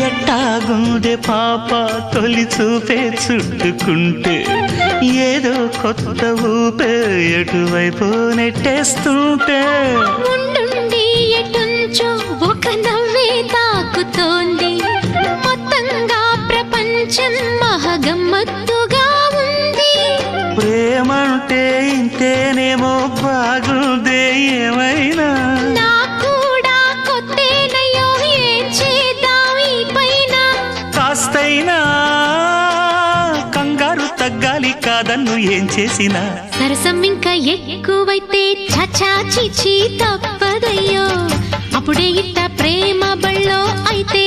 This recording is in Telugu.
ఎట్టాగుండే పాప తొలి చూపే చుట్టుకుంటే ఏదో కొత్త ఊపే ఎటువైపు నెట్టేస్తుంటే ఉండుండి ఎటుంచో ఒక నవ్వే తాకుతోంది మొత్తంగా ప్రపంచం మహగమ్మత్తుగా ఉంది ప్రేమంటే ఇంతేనేమో బాగుందే ఏమైనా కాస్తైనా కంగారు తగ్గాలి కాదన్ను ఏం చేసినా సరసం ఇంకా ఎక్కువైతే చచా చిచి తప్పదయ్యో అప్పుడే ఇట్ట ప్రేమ బళ్ళో అయితే